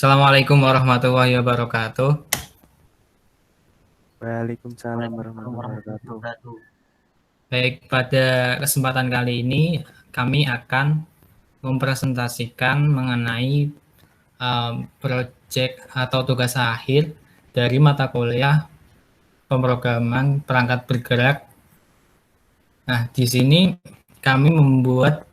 Assalamualaikum warahmatullahi wabarakatuh. Waalaikumsalam warahmatullahi wabarakatuh. Baik, pada kesempatan kali ini kami akan mempresentasikan mengenai proyek atau tugas akhir dari mata kuliah pemrograman perangkat bergerak. Nah, di sini kami membuat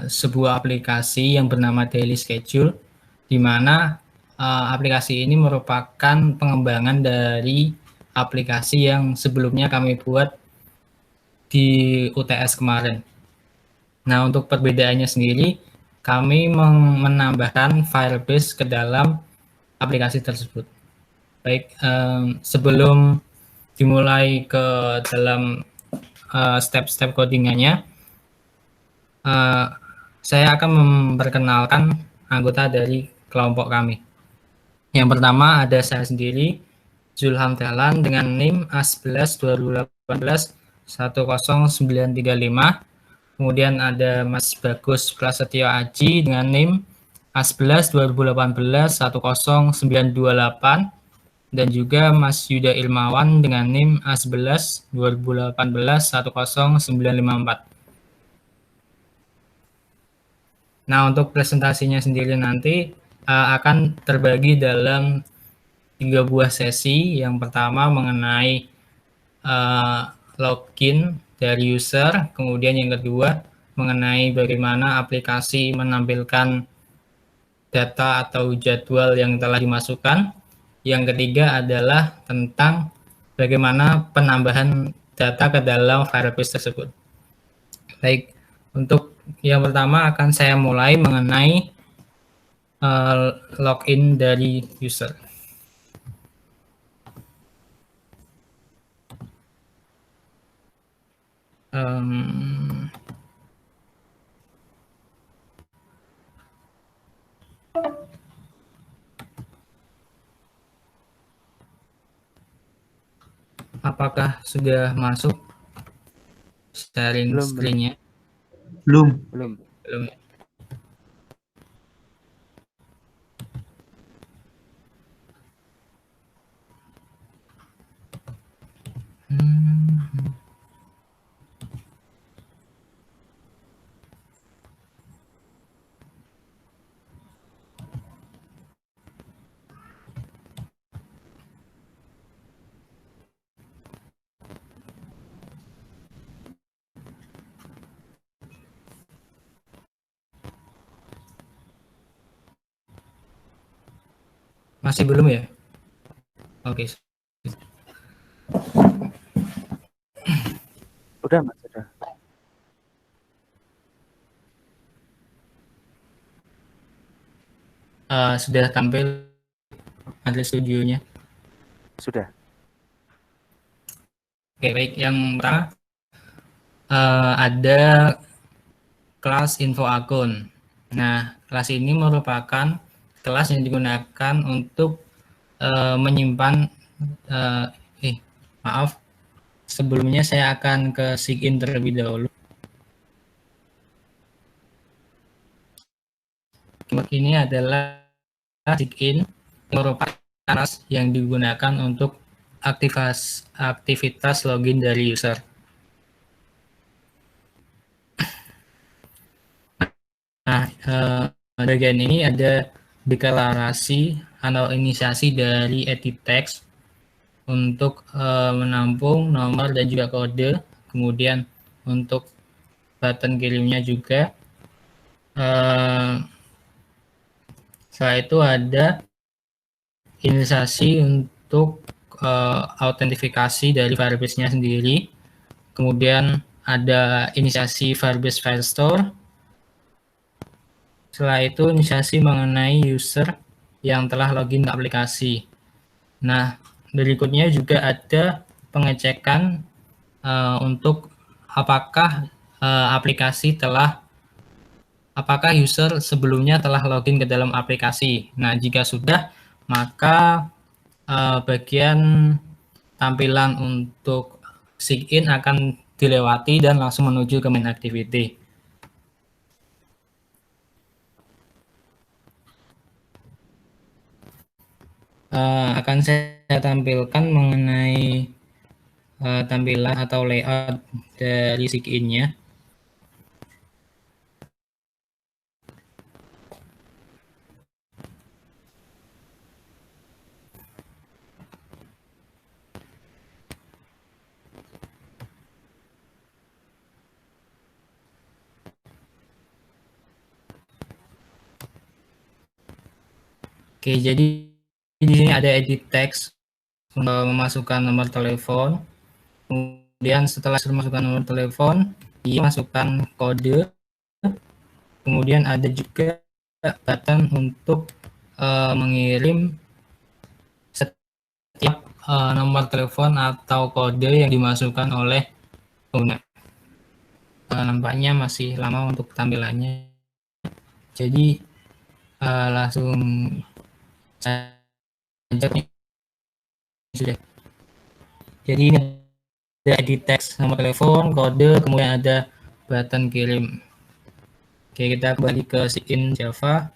sebuah aplikasi yang bernama Daily Schedule, di mana aplikasi ini merupakan pengembangan dari aplikasi yang sebelumnya kami buat di UTS kemarin. Nah, untuk perbedaannya sendiri, kami menambahkan Firebase ke dalam aplikasi tersebut. Baik, sebelum dimulai ke dalam step-step codingannya, saya akan memperkenalkan anggota dari kelompok kami. Yang pertama ada saya sendiri, Zulham Dahlan dengan NIM A11 2018 10935. Kemudian ada Mas Bagus Prasetyo Aji dengan NIM A11 2018 10928 dan juga Mas Yuda Ilmawan dengan NIM A11 2018 10954. Nah, untuk presentasinya sendiri nanti akan terbagi dalam 3 buah sesi. Yang pertama mengenai login dari user, kemudian yang kedua mengenai bagaimana aplikasi menampilkan data atau jadwal yang telah dimasukkan. Yang ketiga adalah tentang bagaimana penambahan data ke dalam Firebase tersebut. Baik, untuk yang pertama akan saya mulai mengenai login dari user. Apakah sudah masuk sharing screen-nya? Belum. Belum. Masih belum ya? Oke. Udah, Mas, sudah. Sudah tampil ada studionya? Sudah. Oke, baik. Yang pertama ada kelas info akun. Nah, kelas ini merupakan kelas yang digunakan untuk menyimpan maaf, sebelumnya saya akan ke sign terlebih dahulu. Ini adalah sign merupakan kelas yang digunakan untuk aktivitas login dari user. Nah, bagian ini ada deklarasi atau inisiasi dari edit text untuk menampung nomor dan juga kode, kemudian untuk button kirimnya juga. Setelah itu ada inisiasi untuk autentifikasi dari Firebase-nya sendiri, kemudian ada inisiasi Firebase File Store. Setelah itu inisiasi mengenai user yang telah login ke aplikasi. Nah, berikutnya juga ada pengecekan untuk apakah apakah user sebelumnya telah login ke dalam aplikasi. Nah, jika sudah, maka bagian tampilan untuk sign akan dilewati dan langsung menuju ke main activity. akan saya tampilkan mengenai tampilan atau layout dari sign-nya. Oke, jadi di sini ada edit text, memasukkan nomor telepon. Kemudian setelah memasukkan nomor telepon, dia masukkan kode. Kemudian ada juga button untuk mengirim setiap nomor telepon atau kode yang dimasukkan oleh pengguna. Nampaknya masih lama untuk tampilannya. Jadi langsung saja sudah. Jadi ini ada edit text, nomor telepon, kode, kemudian ada button kirim. Oke, kita kembali ke sign Java.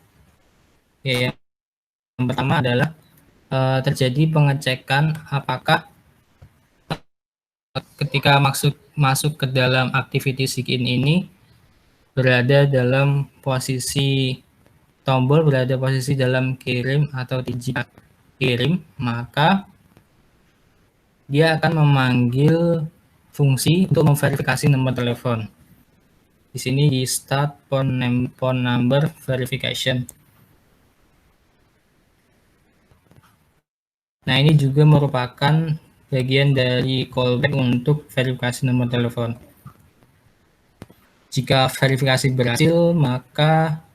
Oke, yang pertama adalah terjadi pengecekan apakah ketika masuk ke dalam activity sign ini berada dalam posisi tombol berada posisi dalam kirim atau jika kirim, maka dia akan memanggil fungsi untuk memverifikasi nomor telepon. Di sini di start phone number verification. Nah, ini juga merupakan bagian dari callback untuk verifikasi nomor telepon. Jika verifikasi berhasil, maka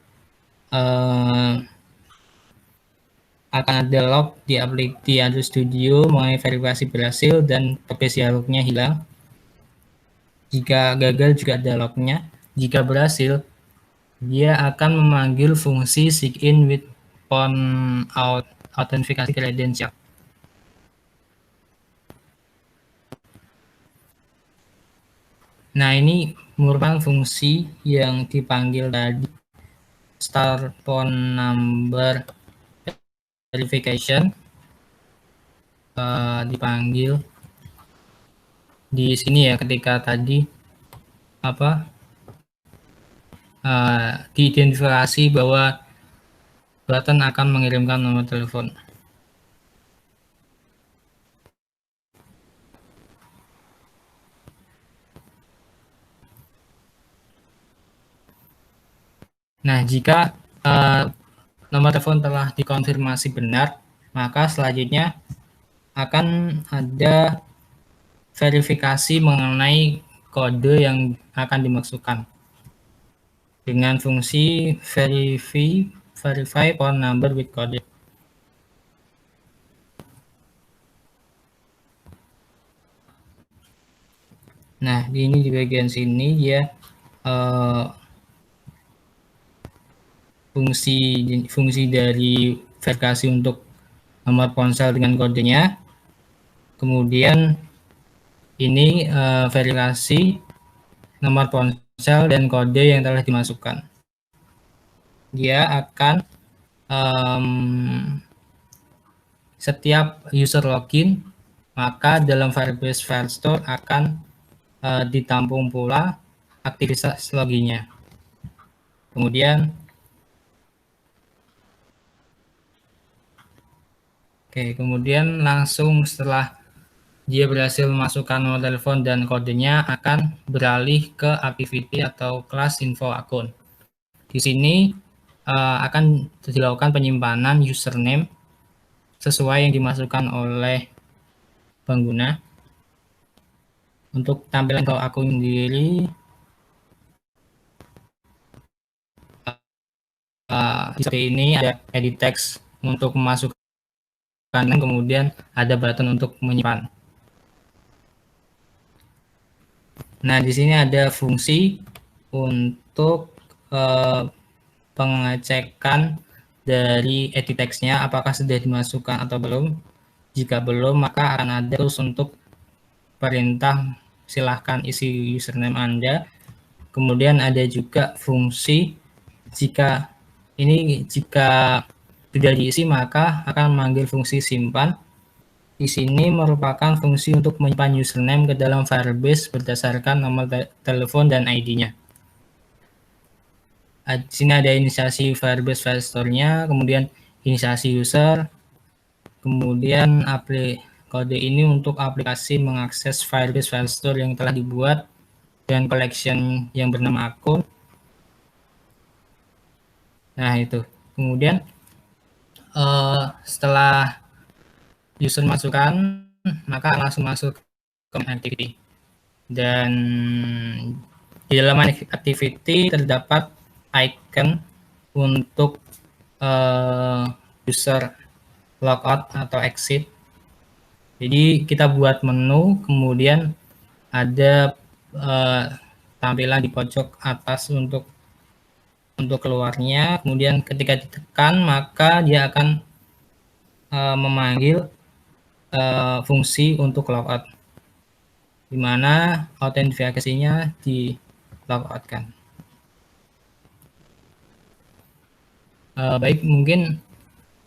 akan ada log di Android Studio mengenai verifikasi berhasil dan PPC lognya hilang. Jika gagal juga ada lognya. Jika berhasil, dia akan memanggil fungsi sign with phone authentication credential. Nah, ini merupakan fungsi yang dipanggil tadi, start phone number verification, dipanggil di sini ya, ketika tadi diidentifikasi bahwa button akan mengirimkan nomor telepon. Nah, jika nomor telepon telah dikonfirmasi benar, maka selanjutnya akan ada verifikasi mengenai kode yang akan dimasukkan dengan fungsi verify phone number with code. Nah, ini di bagian sini ya fungsi dari verifikasi untuk nomor ponsel dengan kodenya. Kemudian ini verifikasi nomor ponsel dan kode yang telah dimasukkan. Dia akan setiap user login, maka dalam Firebase Firestore akan ditampung pula aktivitas loginnya. Kemudian langsung setelah dia berhasil memasukkan nomor telepon dan kodenya, akan beralih ke activity atau kelas info akun. Di sini akan dilakukan penyimpanan username sesuai yang dimasukkan oleh pengguna. Untuk tampilan ke akun sendiri, seperti ini, ada edit text untuk memasukkan, kemudian ada button untuk menyimpan. Nah, di sini ada fungsi untuk pengecekan dari edit text-nya apakah sudah dimasukkan atau belum. Jika belum, maka akan ada terus untuk perintah silahkan isi username Anda. Kemudian ada juga fungsi jika sudah diisi, maka akan memanggil fungsi simpan. Di sini merupakan fungsi untuk menyimpan username ke dalam Firebase berdasarkan nomor telepon dan ID-nya. Di sini ada inisiasi Firebase File Store-nya, kemudian inisiasi user, kemudian kode ini untuk aplikasi mengakses Firebase File Store yang telah dibuat dan collection yang bernama akun. Nah, itu. Kemudian setelah user masukkan, maka langsung masuk ke activity. Dan di dalam activity terdapat icon untuk user logout atau exit. Jadi kita buat menu, kemudian ada tampilan di pojok atas untuk keluarnya. Kemudian ketika ditekan, maka dia akan memanggil fungsi untuk logout, di mana autentifikasinya di logoutkan. Baik, mungkin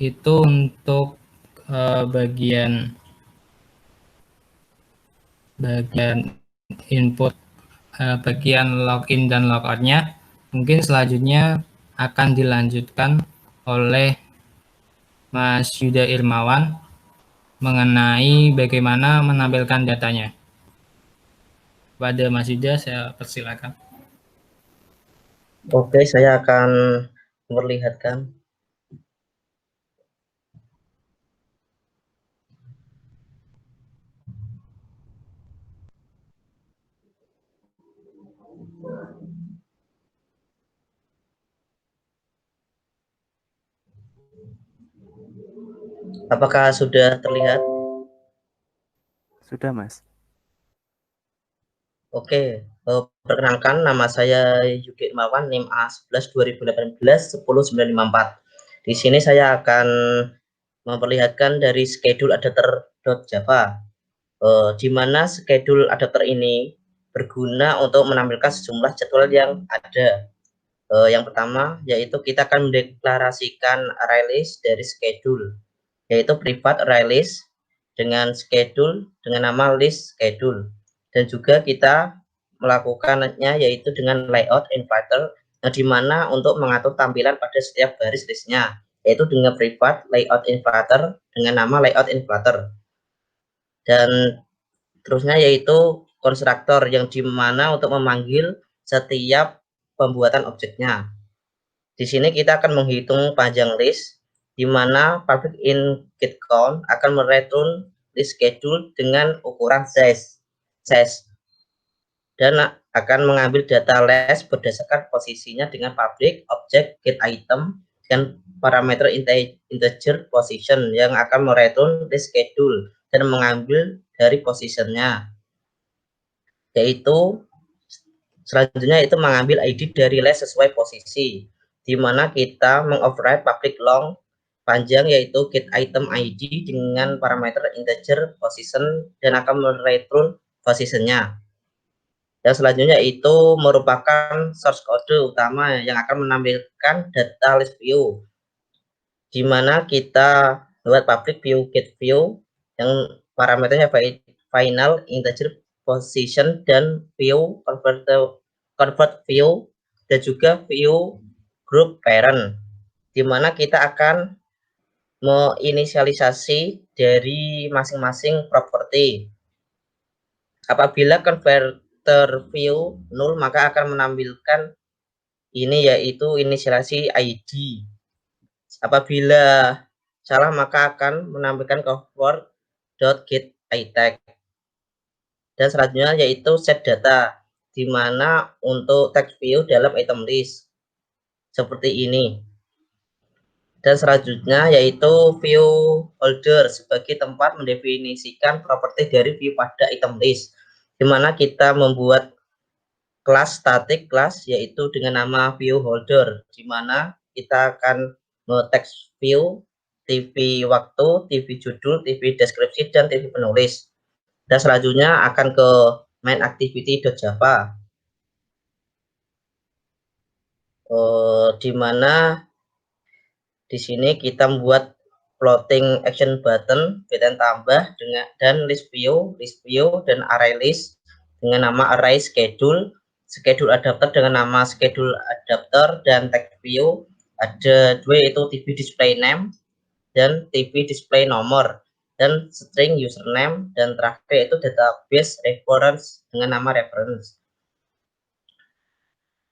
itu untuk bagian input, bagian login dan logoutnya. Mungkin selanjutnya akan dilanjutkan oleh Mas Yuda Irmawan mengenai bagaimana menampilkan datanya. Pada Mas Yuda, saya persilakan. Oke, saya akan memperlihatkan. Apakah sudah terlihat? Sudah, Mas. Oke, perkenalkan nama saya Yuki Irmawan, NIM A11 2018 10954. Di sini saya akan memperlihatkan dari schedule adapter.java, di mana schedule adapter ini berguna untuk menampilkan sejumlah jadwal yang ada. Yang pertama yaitu kita akan mendeklarasikan release dari schedule, yaitu private release dengan schedule dengan nama list schedule, dan juga kita melakukannya yaitu dengan layout inviter, yang dimana untuk mengatur tampilan pada setiap baris listnya, yaitu dengan private layout inviter dengan nama layout inviter. Dan terusnya yaitu konstruktor, yang dimana untuk memanggil setiap pembuatan objeknya. Di sini kita akan menghitung panjang list, di mana public in get count akan mereturn list schedule dengan ukuran size, dan akan mengambil data list berdasarkan posisinya dengan public object get item dan parameter integer position yang akan mereturn list schedule dan mengambil dari positionnya, yaitu selanjutnya itu mengambil ID dari list sesuai posisi, di mana kita mengoverride public long panjang yaitu get item ID dengan parameter integer position dan akan mereturn positionnya. Dan selanjutnya itu merupakan source code utama yang akan menampilkan data list view, di mana kita buat public view get view yang parameternya final integer position dan view convert view dan juga view group parent, di mana kita akan menginisialisasi dari masing-masing properti. Apabila converter view null, maka akan menampilkan ini yaitu inisialisasi ID. Apabila salah, maka akan menampilkan convert.getItag. Dan selanjutnya yaitu set data, di mana untuk text view dalam item list seperti ini. Dan selanjutnya yaitu view holder sebagai tempat mendefinisikan properti dari view pada item list, di mana kita membuat kelas static kelas yaitu dengan nama view holder, di mana kita akan text view, TV waktu, TV judul, TV deskripsi, dan TV penulis. Dan selanjutnya akan ke main activity.java, di mana Di sini kita membuat floating action button BTN tambah dan list view, dan array list dengan nama array schedule adapter dengan nama schedule adapter, dan text view ada dua, yaitu TV display name dan TV display nomor, dan string username, dan terakhir itu database reference dengan nama reference.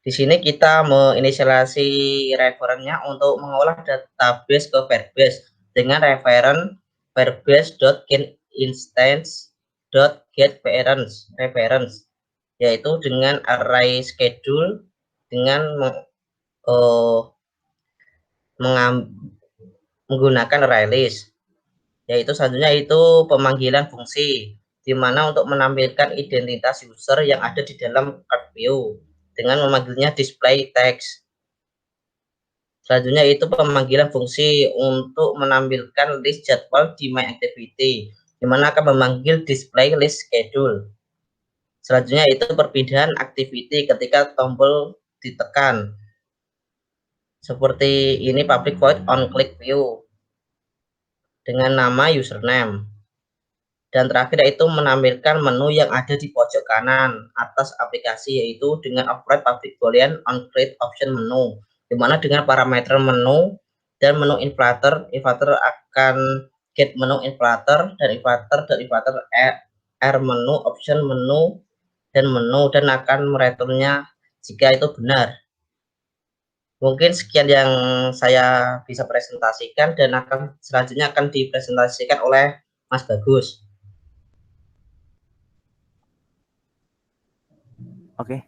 Di sini kita menginisialisasi referennya untuk mengolah database ke Firebase dengan referen firebase.getInstance.getParents, yaitu dengan array schedule dengan menggunakan array list. Yaitu selanjutnya itu pemanggilan fungsi, di mana untuk menampilkan identitas user yang ada di dalam card view dengan memanggilnya display text. Selanjutnya itu pemanggilan fungsi untuk menampilkan list jadwal di myActivity, di mana akan memanggil display list schedule. Selanjutnya itu perpindahan activity ketika tombol ditekan. Seperti ini public void on click view dengan nama username. Dan terakhir yaitu menampilkan menu yang ada di pojok kanan atas aplikasi, yaitu dengan override public boolean on create option menu, di mana dengan parameter menu dan menu inflator akan get menu inflator dan inflator r menu option menu dan akan mereturnnya jika itu benar. Mungkin sekian yang saya bisa presentasikan, dan selanjutnya akan dipresentasikan oleh Mas Bagus. Oke.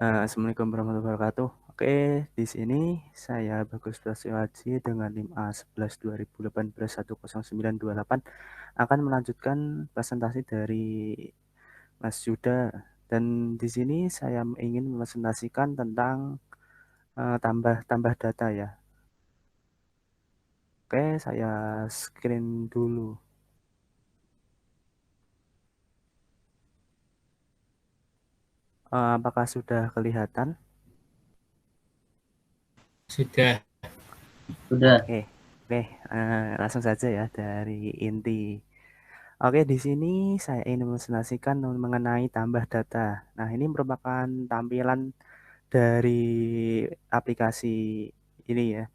Assalamualaikum warahmatullahi wabarakatuh. Oke, di sini saya Bagus Prasetyo dengan NIM A11 2018 10928 akan melanjutkan presentasi dari Mas Yuda, dan di sini saya ingin mempresentasikan tentang tambah data ya. Oke, saya screen dulu. Apakah sudah kelihatan? Sudah. Oke, langsung saja ya dari inti. Oke, di sini saya ingin mempresentasikan mengenai tambah data. Nah, ini merupakan tampilan dari aplikasi ini ya,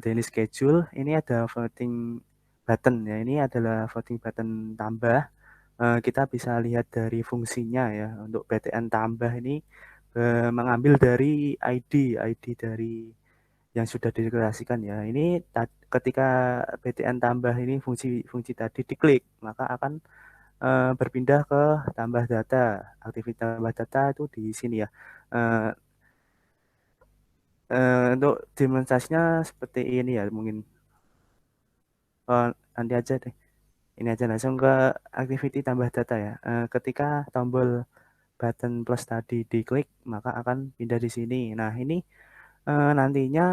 daily schedule. Ini ada voting button ya. Ini adalah voting button tambah. Kita bisa lihat dari fungsinya ya. Untuk BTN tambah ini mengambil dari ID dari yang sudah dideklarasikan ya. Ini ketika BTN tambah ini fungsi tadi diklik, maka akan berpindah ke tambah data. Aktivitas tambah data itu di sini ya. Untuk demonstrasinya seperti ini ya, mungkin nanti aja deh. Ini aja langsung ke activity tambah data ya. Ketika tombol button plus tadi diklik, maka akan pindah di sini. Nah, ini nantinya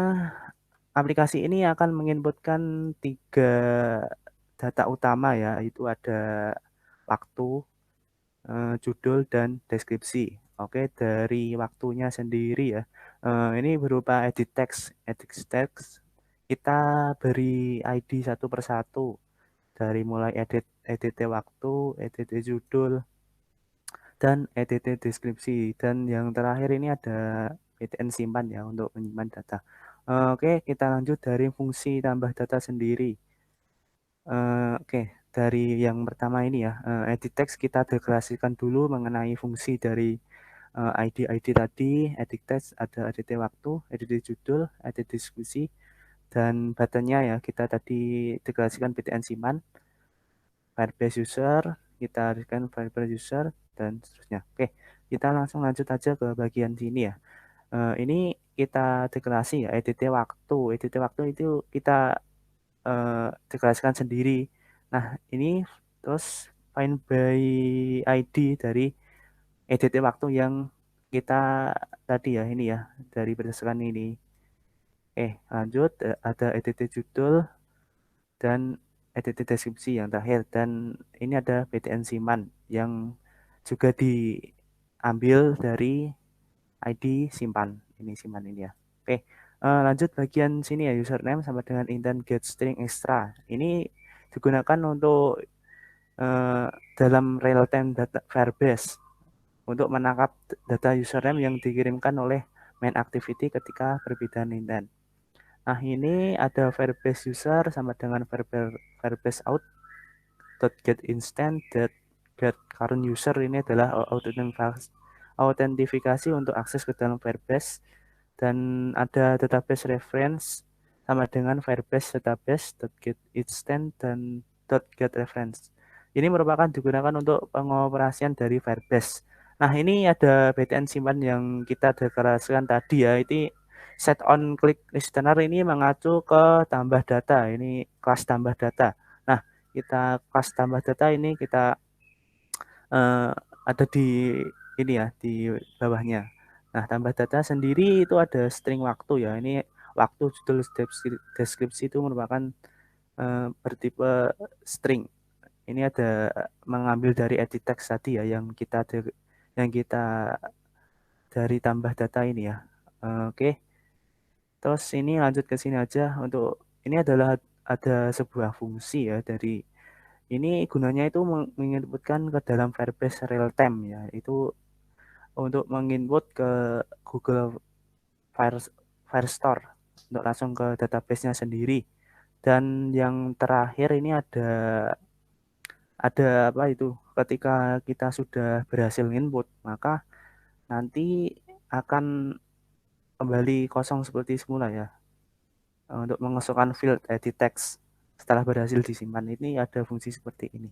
aplikasi ini akan menginputkan 3 data utama ya, itu ada waktu, judul, dan deskripsi. Oke, dari waktunya sendiri ya, ini berupa edit text. Kita beri ID satu persatu, dari mulai edit waktu, edit judul, dan edit deskripsi. Dan yang terakhir ini ada BTN simpan ya, untuk menyimpan data. Oke, kita lanjut dari fungsi tambah data sendiri. Oke, dari yang pertama ini ya, edit text kita deklarasikan dulu mengenai fungsi dari ID tadi. Edit text ada edit waktu, edit judul, edit deskripsi, dan buttonnya ya kita tadi deklarasikan BTN simpan. Firebase user, kita berikan Firebase user, dan seterusnya. Oke, kita langsung lanjut aja ke bagian sini ya. Ini kita deklarasi ya, edit waktu itu kita deklarasikan sendiri. Nah, ini terus find by ID dari edit waktu yang kita tadi ya, ini ya, dari berdasarkan ini. Lanjut, ada edit judul dan edit deskripsi yang terakhir, dan ini ada BTN simpan yang juga diambil dari ID simpan ini ya. Lanjut bagian sini ya, username sama dengan intent get string extra. Ini digunakan untuk dalam real time data Firebase untuk menangkap data username yang dikirimkan oleh main activity ketika perbedaan intent. Nah, ini ada Firebase user sama dengan Firebase out get instant get current user. Ini adalah autentifikasi untuk akses ke dalam Firebase, dan ada database reference sama dengan Firebase database get instant dan get reference. Ini merupakan digunakan untuk pengoperasian dari Firebase. Nah, ini ada BTN simpan yang kita deklarasikan tadi ya. Ini set on click listener ini mengacu ke tambah data. Ini kelas tambah data. Nah, kita kelas tambah data ini kita ada di ini ya, di bawahnya. Nah, tambah data sendiri itu ada string waktu ya. Ini waktu, judul, deskripsi itu merupakan bertipe string. Ini ada mengambil dari edit text tadi ya, yang kita dari tambah data ini ya. Oke. Terus ini lanjut ke sini aja. Untuk ini adalah ada sebuah fungsi ya, dari ini gunanya itu menginputkan ke dalam Firebase real time ya. Itu untuk menginput ke Google Firestore untuk langsung ke database-nya sendiri. Dan yang terakhir ini ada apa itu, ketika kita sudah berhasil input, maka nanti akan kembali kosong seperti semula ya, untuk mengosongkan field edit text setelah berhasil disimpan. Ini ada fungsi seperti ini.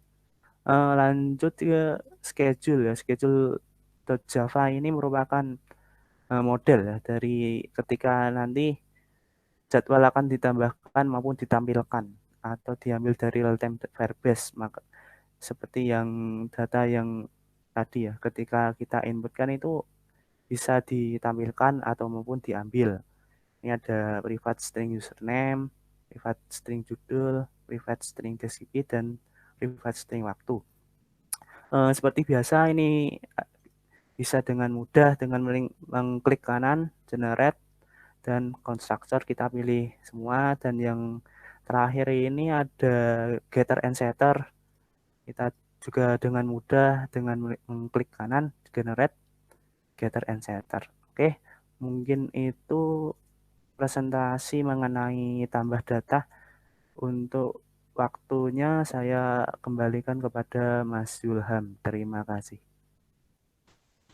Lanjut ke schedule ya. Schedule.java ini merupakan model ya, dari ketika nanti jadwal akan ditambahkan maupun ditampilkan atau diambil dari real time Firebase. Maka seperti yang data yang tadi ya, ketika kita inputkan itu bisa ditampilkan atau maupun diambil. Ini ada private string username, private string judul, private string deskripsi, dan private string waktu. Seperti biasa ini bisa dengan mudah dengan mengklik kanan generate, dan konstruktor kita pilih semua, dan yang terakhir ini ada getter and setter. Kita juga dengan mudah dengan mengklik kanan generate, getter and setter. Oke, mungkin itu presentasi mengenai tambah data. Untuk waktunya saya kembalikan kepada Mas Zulham. Terima kasih.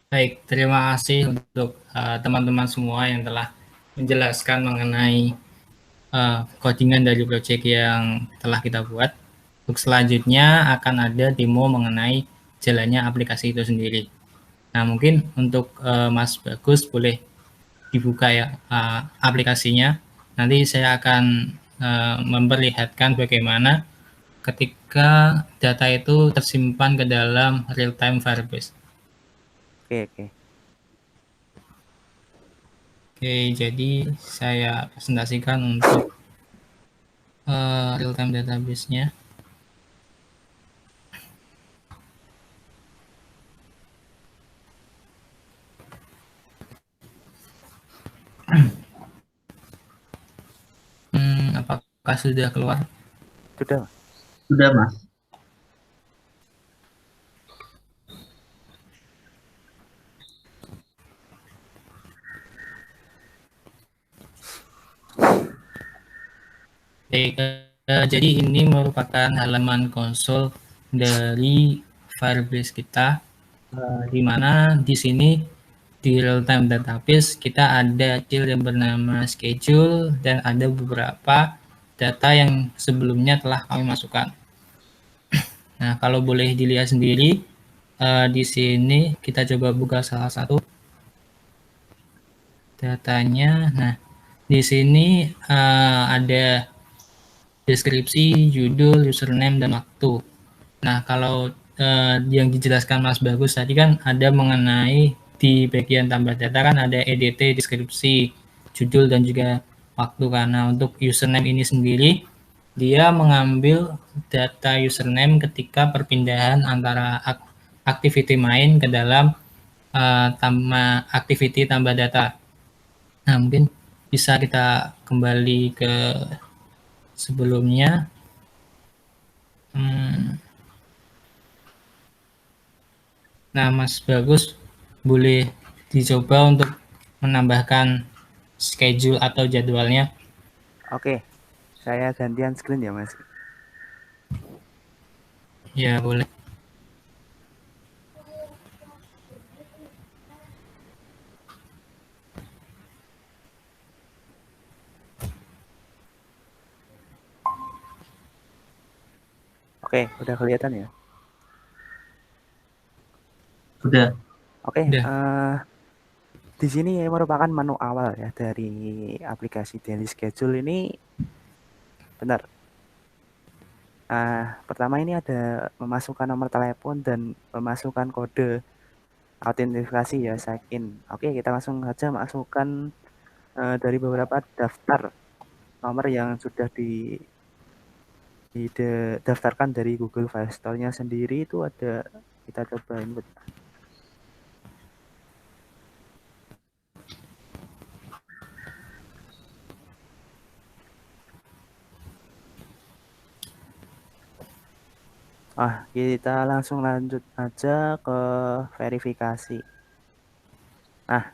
Baik, terima kasih untuk teman-teman semua yang telah menjelaskan mengenai codingan dari project yang telah kita buat. Untuk selanjutnya akan ada demo mengenai jalannya aplikasi itu sendiri. Nah, mungkin untuk Mas Bagus boleh dibuka ya aplikasinya. Nanti saya akan memperlihatkan bagaimana ketika data itu tersimpan ke dalam real-time Firebase. Oke. Oke, jadi saya presentasikan untuk real-time database-nya. Apakah sudah keluar? Sudah, Mas. Jadi ini merupakan halaman konsol dari Firebase kita, di mana di sini di real-time database kita ada field yang bernama schedule, dan ada beberapa data yang sebelumnya telah kami masukkan. Nah, kalau boleh dilihat sendiri di sini, kita coba buka salah satu datanya. Nah, di sini ada deskripsi, judul, username, dan waktu. Nah, kalau yang dijelaskan Mas Bagus tadi kan ada mengenai di bagian tambah data kan ada EDT, deskripsi, judul, dan juga waktu. Karena untuk username ini sendiri, dia mengambil data username ketika perpindahan antara activity main ke dalam activity tambah data. Nah, mungkin bisa kita kembali ke sebelumnya. Nah, Mas Bagus boleh dicoba untuk menambahkan schedule atau jadwalnya. Oke, saya gantian screen ya Mas. Ya, boleh. Oke, udah kelihatan ya? Sudah. Oke, Udah. di sini merupakan menu awal ya dari aplikasi Daily Schedule ini. Benar. Pertama ini ada memasukkan nomor telepon dan memasukkan kode autentifikasi ya, sign in. Oke, kita langsung saja masukkan dari beberapa daftar nomor yang sudah didaftarkan dari Google Play Store-nya sendiri. Itu ada, kita coba input. Kita langsung lanjut aja ke verifikasi. Nah,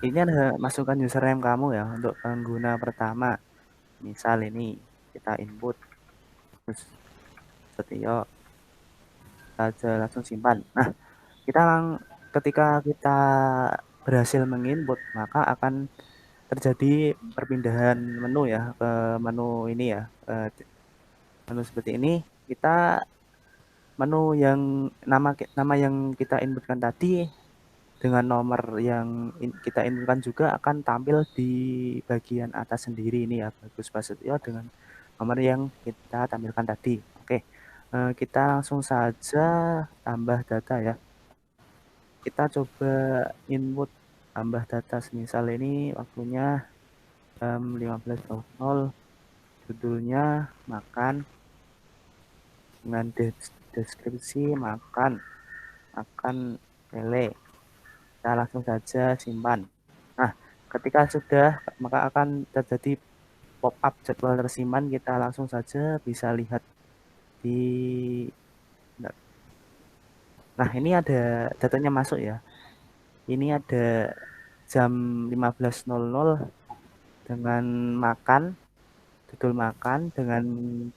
ini ada masukkan username kamu ya untuk pengguna pertama. Misal ini kita input terus Setio saja, langsung simpan. Nah, ketika kita berhasil menginput, maka akan terjadi perpindahan menu ya ke menu ini ya. Menu seperti ini, kita menu yang nama yang kita inputkan tadi dengan nomor yang kita inputkan juga akan tampil di bagian atas sendiri ini ya, Bagus Prasetyo dengan nomor yang kita tampilkan tadi. Oke, kita langsung saja tambah data ya. Kita coba input tambah data, misal ini waktunya jam 15.00, judulnya makan dengan deskripsi makan lele. Kita langsung saja simpan. Nah, ketika sudah, maka akan terjadi pop-up jadwal tersimpan. Kita langsung saja bisa lihat di. Nah, ini ada datanya masuk ya. Ini ada jam 15.00 dengan makan, judul makan dengan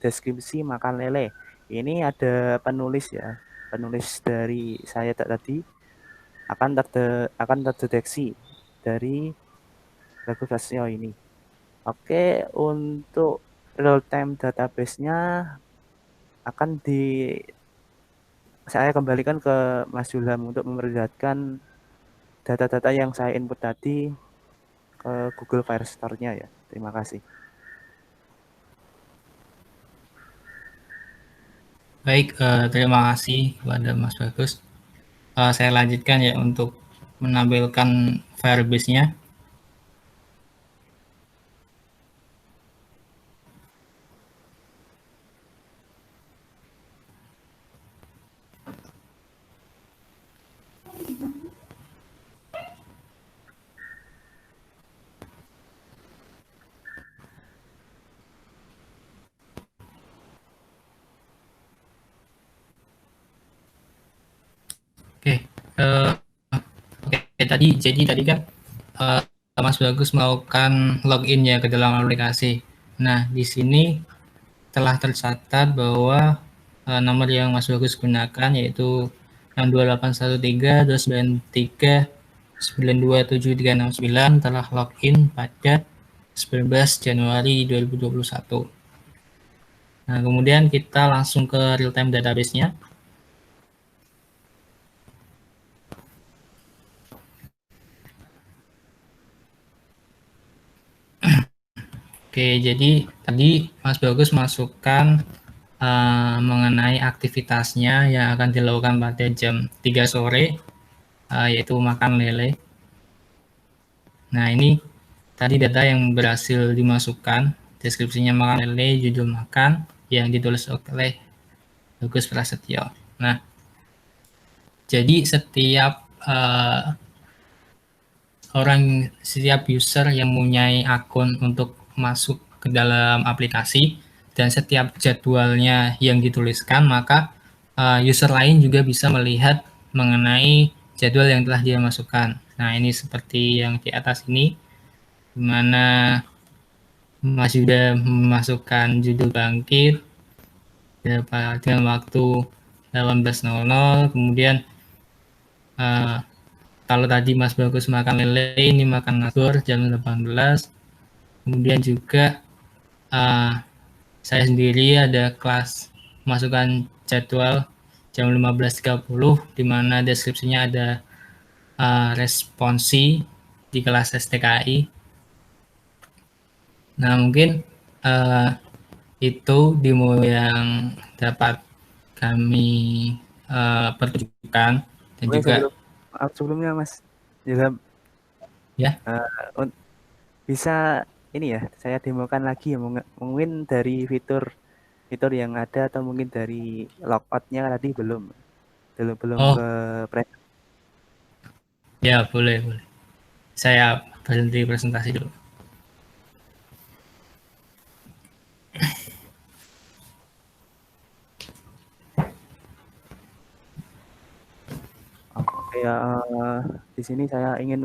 deskripsi makan lele. Ini ada penulis ya, penulis dari saya tadi akan terdeteksi dari Bagus Prasetyo ini. Oke, untuk real time database-nya akan saya kembalikan ke Mas Julham untuk memperlihatkan data-data yang saya input tadi ke Google Firestore-nya ya. Terima kasih. Baik, terima kasih kepada Mas Bagus. Saya lanjutkan ya untuk menampilkan Firebase-nya. Jadi tadi kan Mas Bagus melakukan login ya ke dalam aplikasi. Nah, di sini telah tercatat bahwa nomor yang Mas Bagus gunakan yaitu 62813-293-92739 telah login pada 19 Januari 2021. Nah, kemudian kita langsung ke real time database-nya. Oke, jadi tadi Mas Bagus masukkan mengenai aktivitasnya yang akan dilakukan pada jam 3 sore, yaitu makan lele. Nah, ini tadi data yang berhasil dimasukkan, deskripsinya makan lele, judul makan, yang ditulis oleh Bagus Prasetyo. Nah, jadi setiap setiap user yang mempunyai akun untuk masuk ke dalam aplikasi dan setiap jadwalnya yang dituliskan, maka user lain juga bisa melihat mengenai jadwal yang telah dia masukkan. Nah, ini seperti yang di atas ini, di mana Mas Yuda memasukkan judul bangkit dengan waktu 18.00, kemudian kalau tadi Mas Bagus makan lele, ini makan nasi jam 18. Kemudian juga saya sendiri ada kelas masukkan jadwal jam 15.30, di mana deskripsinya ada responsi di kelas STKI. Nah, mungkin itu demo yang dapat kami pertunjukkan, dan Oke, juga sebelumnya Mas Ilham, ya, bisa ini ya, saya demokan lagi ya, mungkin dari fitur yang ada atau mungkin dari logoutnya tadi belum ke ya boleh. Saya berhenti presentasi dulu. Oke ya, di sini saya ingin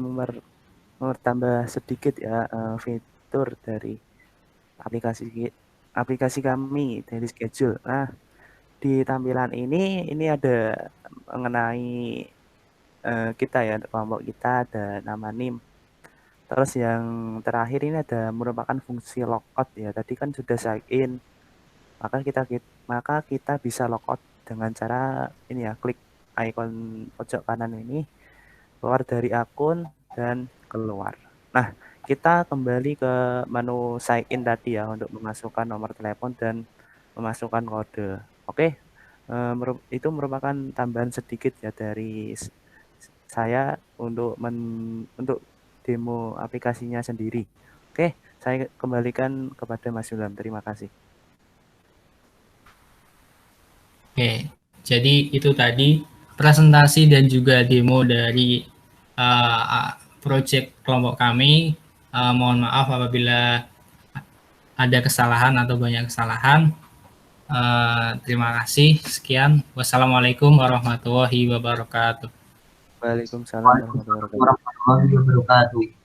tambah sedikit ya fitur dari aplikasi kami dari schedule. Nah, di tampilan ini ada mengenai kita ya, kelompok kita ada nama NIM. Terus yang terakhir ini ada merupakan fungsi logout ya. Tadi kan sudah sign in, maka kita bisa logout dengan cara ini ya, klik icon pojok kanan ini, keluar dari akun dan keluar. Nah, kita kembali ke menu sign in tadi ya, untuk memasukkan nomor telepon dan memasukkan kode. Oke, itu merupakan tambahan sedikit ya dari saya untuk demo aplikasinya sendiri. Oke, saya kembalikan kepada Mas Yulam. Terima kasih. Oke, jadi itu tadi presentasi dan juga demo dari project kelompok kami. Mohon maaf apabila ada kesalahan atau banyak kesalahan. Terima kasih. Sekian. Wassalamualaikum warahmatullahi wabarakatuh. Waalaikumsalam warahmatullahi wabarakatuh. Warahmatullahi wabarakatuh.